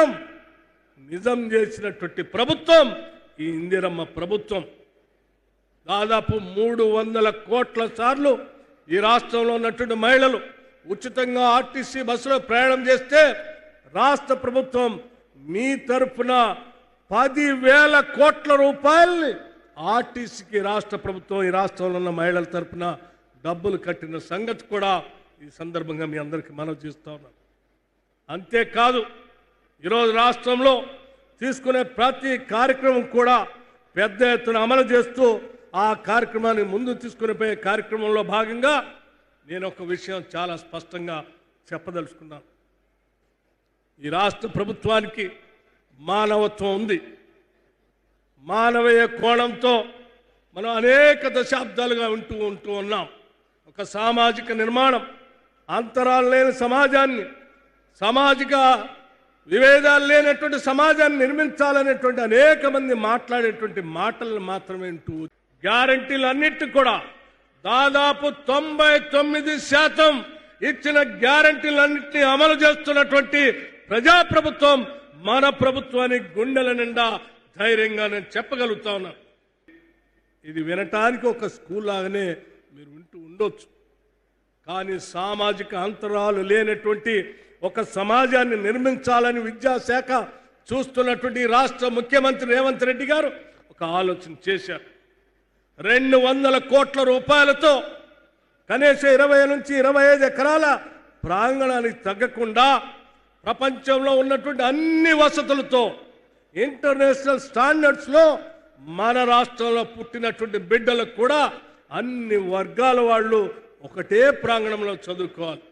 కలలను నిజం చేసినటువంటి ప్రభుత్వం ఈ ఇందిరమ్మ ప్రభుత్వం. దాదాపు 300 కోట్ల సార్లు ఈ రాష్ట్రంలో ఉన్నటువంటి మహిళలు ఉచితంగా ఆర్టీసీ బస్సులో ప్రయాణం చేస్తే రాష్ట్ర ప్రభుత్వం మీ తరఫున 10,000 కోట్ల రూపాయల్ని ఆర్టీసీకి రాష్ట్ర ప్రభుత్వం ఈ రాష్ట్రంలో ఉన్న మహిళల తరఫున డబ్బులు కట్టిన సంగతి కూడా ఈ సందర్భంగా మీ అందరికీ మనవి చేస్తా ఉన్నాను. అంతేకాదు ఈరోజు రాష్ట్రంలో తీసుకునే ప్రతి కార్యక్రమం కూడా పెద్ద ఎత్తున అమలు చేస్తూ ఆ కార్యక్రమాన్ని ముందు తీసుకుని పోయే కార్యక్రమంలో భాగంగా నేను ఒక విషయం చాలా స్పష్టంగా చెప్పదలుచుకున్నాను. ఈ రాష్ట్ర ప్రభుత్వానికి మానవత్వం ఉంది. మానవీయ కోణంతో మనం అనేక దశాబ్దాలుగా ఉంటూ ఉన్నాం. ఒక సామాజిక నిర్మాణం, అంతరాలు లేని సమాజాన్ని, సామాజిక విభేదాలు లేనటువంటి సమాజాన్ని నిర్మించాలనేటువంటి అనేక మంది మాట్లాడేటువంటి మాటలను మాత్రమే వింటూ గ్యారంటీలన్నిటి కూడా దాదాపు 99% ఇచ్చిన గ్యారంటీలన్నింటినీ అమలు చేస్తున్నటువంటి ప్రజాప్రభుత్వం మన ప్రభుత్వానికి గుండెల నిండా ధైర్యంగా నేను చెప్పగలుగుతా ఉన్నాను. ఇది వినటానికి ఒక స్కూల్ లాగానే మీరు వింటూ ఉండొచ్చు. కానీ సామాజిక అంతరాలు లేనటువంటి ఒక సమాజాన్ని నిర్మించాలని విద్యాశాఖ చూస్తున్నటువంటి రాష్ట్ర ముఖ్యమంత్రి రేవంత్ రెడ్డి గారు ఒక ఆలోచన చేశారు. 200 కోట్ల రూపాయలతో కనీసం 20 నుంచి 25 ఎకరాల ప్రాంగణానికి తగ్గకుండా ప్రపంచంలో ఉన్నటువంటి అన్ని వసతులతో ఇంటర్నేషనల్ స్టాండర్డ్స్లో మన రాష్ట్రంలో పుట్టినటువంటి బిడ్డలకు కూడా అన్ని వర్గాల వాళ్ళు ఒకటే ప్రాంగణంలో చదువుకోవాలి.